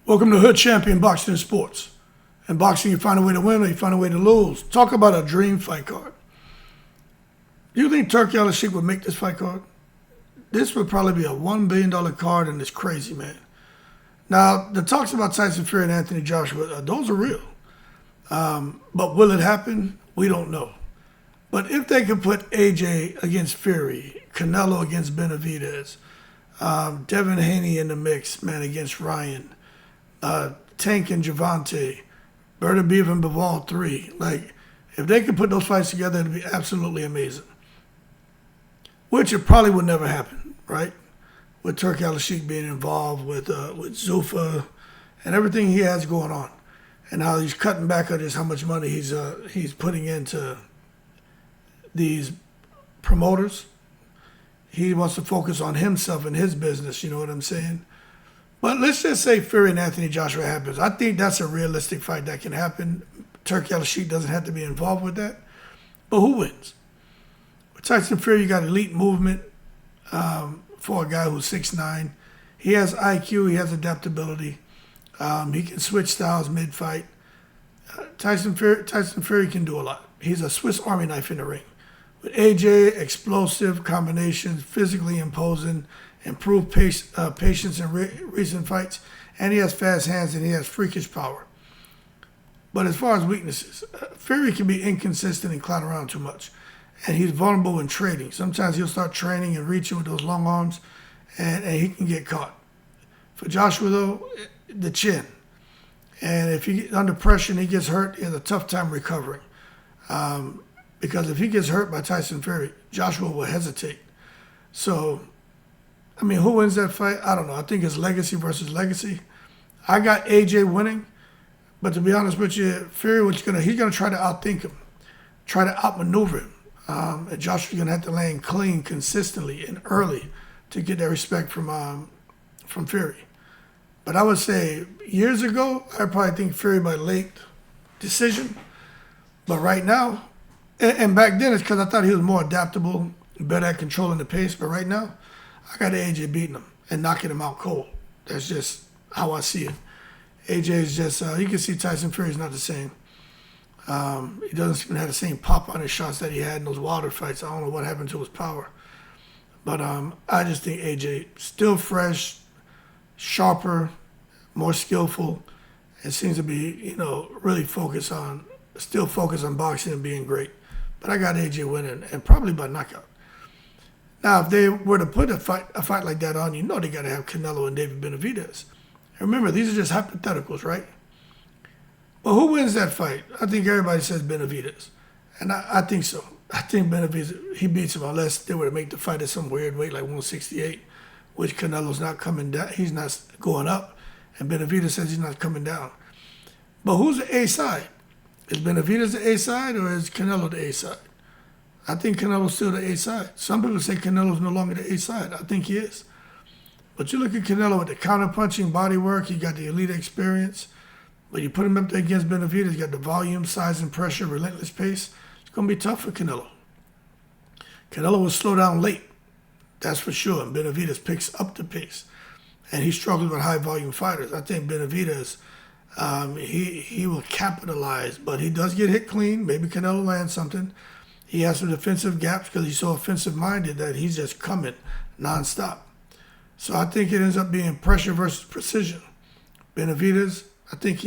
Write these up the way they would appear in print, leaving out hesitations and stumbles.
Welcome to Hood Champion Boxing and Sports. In boxing, you find a way to win or you find a way to lose. Talk about a dream fight card. Do you think Turki Al-Sheikh would make this fight card? This would probably be a $1 billion card, and it's crazy, man. Now, the talks about Tyson Fury and Anthony Joshua, those are real. But will it happen? We don't know. But if they could put AJ against Fury, Canelo against Benavidez, Devin Haney in the mix, man, against Ryan, Tank and Javante, Benavidez and Bivol 3. Like, if they could put those fights together, it'd be absolutely amazing. Which it probably would never happen, right? With Turki Al-Sheikh being involved with Zuffa and everything he has going on, and how he's cutting back on just how much money he's putting into these promoters. He wants to focus on himself and his business, you know what I'm saying? But let's just say Fury and Anthony Joshua happens. I think that's a realistic fight that can happen. Turki Al-Sheikh doesn't have to be involved with that. But who wins? With Tyson Fury, you got elite movement for a guy who's 6'9". He has IQ, he has adaptability. He can switch styles mid-fight. Tyson Fury can do a lot. He's a Swiss Army knife in the ring. With AJ, explosive combinations, physically imposing, improved patience in recent fights, and he has fast hands and he has freakish power. But as far as weaknesses, Fury can be inconsistent and clown around too much. And he's vulnerable in trading. Sometimes he'll start training and reaching with those long arms, and he can get caught. For Joshua, though, the chin. And if he gets under pressure and he gets hurt, he has a tough time recovering. Because if he gets hurt by Tyson Fury, Joshua will hesitate. So, I mean, who wins that fight? I don't know. I think it's legacy versus legacy. I got AJ winning, but to be honest with you, Fury, he's gonna try to outthink him, try to outmaneuver him. And Joshua's gonna have to land clean consistently and early to get that respect from Fury. But I would say years ago, I probably think Fury by late decision. But right now, and back then it's because I thought he was more adaptable, better at controlling the pace. But right now, I got AJ beating him and knocking him out cold. That's just how I see it. AJ is just, you can see Tyson Fury's not the same. He doesn't even have the same pop on his shots that he had in those Wilder fights. I don't know what happened to his power. But I just think AJ still fresh, sharper, more skillful, and seems to be, really focused on boxing and being great. But I got AJ winning, and probably by knockout. Now, if they were to put a fight like that on, they got to have Canelo and David Benavidez. And remember, these are just hypotheticals, right? But who wins that fight? I think everybody says Benavidez. And I think so. I think Benavidez, he beats him unless they were to make the fight at some weird weight like 168, which Canelo's not coming down. He's not going up. And Benavidez says he's not coming down. But who's the A side? Is Benavidez the A side or is Canelo the A side? I think Canelo's still the A side. Some people say Canelo's no longer the A side. I think he is. But you look at Canelo with the counter-punching body work. He got the elite experience. But you put him up there against Benavidez, he got the volume, size, and pressure, relentless pace. It's going to be tough for Canelo. Canelo will slow down late. That's for sure. And Benavidez picks up the pace. And he struggles with high-volume fighters. I think Benavidez, he will capitalize. But he does get hit clean. Maybe Canelo lands something. He has some defensive gaps because he's so offensive-minded that he's just coming nonstop. So I think it ends up being pressure versus precision. Benavidez, I think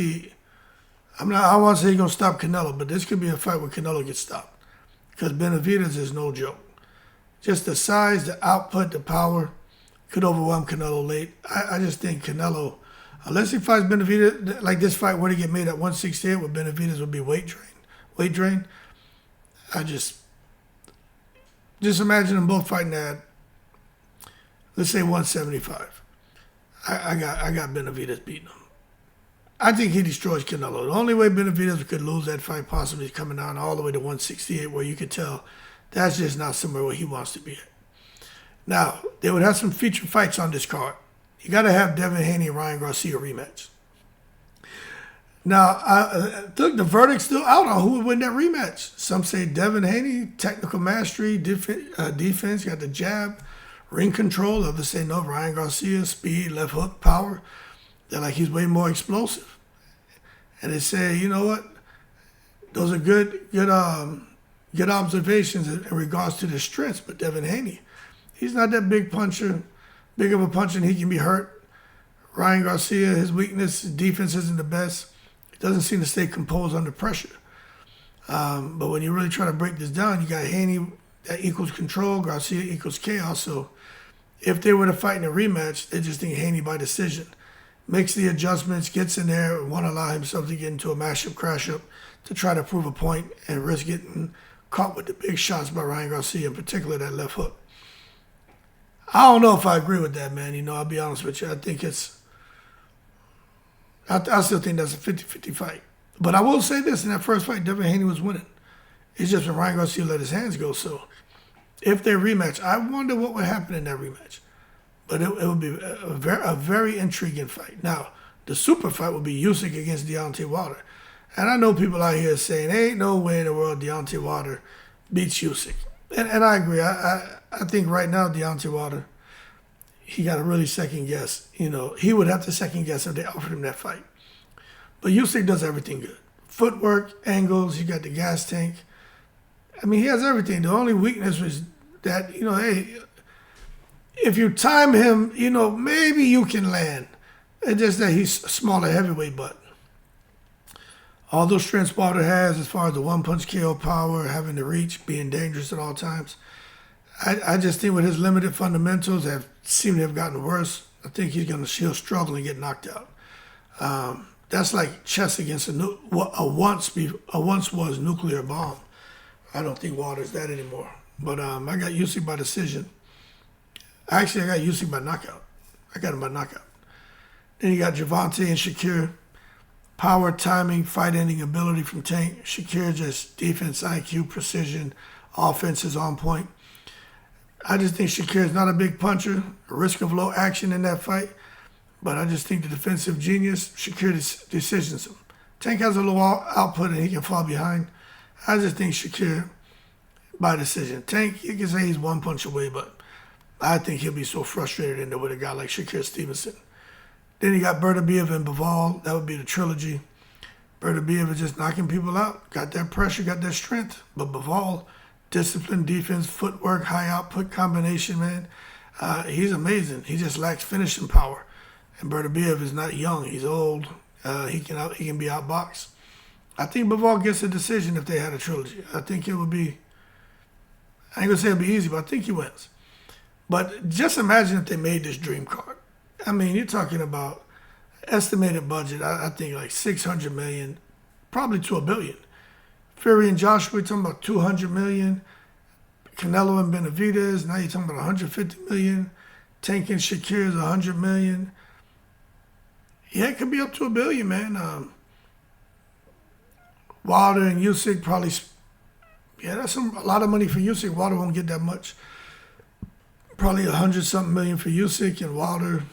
I want to say he's going to stop Canelo, but this could be a fight where Canelo gets stopped. Because Benavidez is no joke. Just the size, the output, the power could overwhelm Canelo late. I just think Canelo, unless he fights Benavidez, like this fight where he get made at 168 where Benavidez would be weight drain. I just imagine them both fighting at, let's say 175. I got Benavidez beating him. I think he destroys Canelo. The only way Benavidez could lose that fight possibly is coming down all the way to 168 where you could tell that's just not somewhere where he wants to be at. Now, they would have some feature fights on this card. You got to have Devin Haney and Ryan Garcia rematch. Now, the verdict's still out on who would win that rematch. Some say Devin Haney, technical mastery, defense, got the jab, ring control. Others say no, Ryan Garcia, speed, left hook, power. They're like, he's way more explosive. And they say, you know what? Those are good observations in regards to the strengths. But Devin Haney, he's not that big of a puncher, and he can be hurt. Ryan Garcia, his weakness, his defense isn't the best. He doesn't seem to stay composed under pressure. But when you really try to break this down, you got Haney, that equals control, Garcia equals chaos. So if they were to fight in a rematch, they just think Haney by decision. Makes the adjustments, gets in there, and won't allow himself to get into a mashup, crash-up to try to prove a point and risk getting caught with the big shots by Ryan Garcia, in particular that left hook. I don't know if I agree with that, man. I'll be honest with you. I think I still think that's a 50-50 fight. But I will say this, in that first fight, Devin Haney was winning. It's just when Ryan Garcia let his hands go. So if they rematch, I wonder what would happen in that rematch. But it would be a very intriguing fight. Now, the super fight would be Usyk against Deontay Wilder. And I know people out here saying, there ain't no way in the world Deontay Wilder beats Usyk. And I agree. I think right now Deontay Wilder, he got to really second guess. He would have to second guess if they offered him that fight. But Usyk does everything good. Footwork, angles, he got the gas tank. I mean, he has everything. The only weakness was that, hey, if you time him, maybe you can land. It's just that he's a smaller heavyweight, but all those strengths Wilder has as far as the one-punch KO power, having the reach, being dangerous at all times, I just think with his limited fundamentals have seemed to have gotten worse. I think he'll struggle and get knocked out. That's like chess against a once was nuclear bomb. I don't think Wilder's that anymore. But I got Usyk by decision. Actually, I got Usyk by knockout. I got him by knockout. Then you got Gervonta and Shakir. Power, timing, fight-ending ability from Tank. Shakir just defense, IQ, precision, offense is on point. I just think Shakir is not a big puncher. Risk of low action in that fight. But I just think the defensive genius, Shakir decisions him. Tank has a low output and he can fall behind. I just think Shakir by decision. Tank, you can say he's one punch away, but I think he'll be so frustrated in there with a guy like Shakir Stevenson. Then you got Benavidez and Bivol. That would be the trilogy. Benavidez is just knocking people out. Got that pressure, got that strength. But Bivol, discipline, defense, footwork, high output combination, man. He's amazing. He just lacks finishing power. And Benavidez is not young. He's old. He can be outboxed. I think Bivol gets a decision if they had a trilogy. I think it would be, I ain't going to say it'll be easy, but I think he wins. But just imagine if they made this dream card. I mean, you're talking about estimated budget, I think like $600 million, probably to $1 billion. Fury and Joshua, you're talking about $200 million. Canelo and Benavidez, now you're talking about $150 million. Tank and Shakir is $100 million. Yeah, it could be up to $1 billion, man. Wilder and Usyk probably, that's a lot of money for Usyk. Wilder won't get that much. Probably 100-something million for Usyk, and Wilder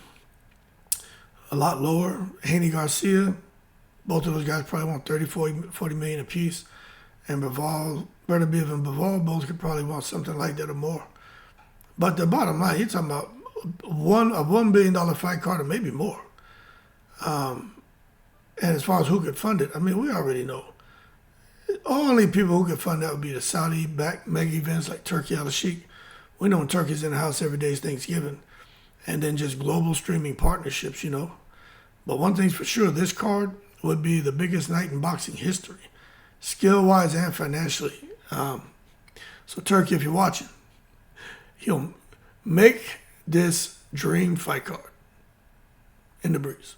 a lot lower. Haney Garcia, both of those guys probably want 30, 40 million apiece. And Benavidez and Bivol both could probably want something like that or more. But the bottom line, you're talking about a $1 billion fight card or maybe more. And as far as who could fund it, I mean, we already know. Only people who could fund that would be the Saudi-backed mega events like Turkey Al-Sheikh. We know when Turkey's in the house every day is Thanksgiving. And then just global streaming partnerships, But one thing's for sure, this card would be the biggest night in boxing history, skill-wise and financially. So Turkey, if you're watching, make this dream fight card in the breeze.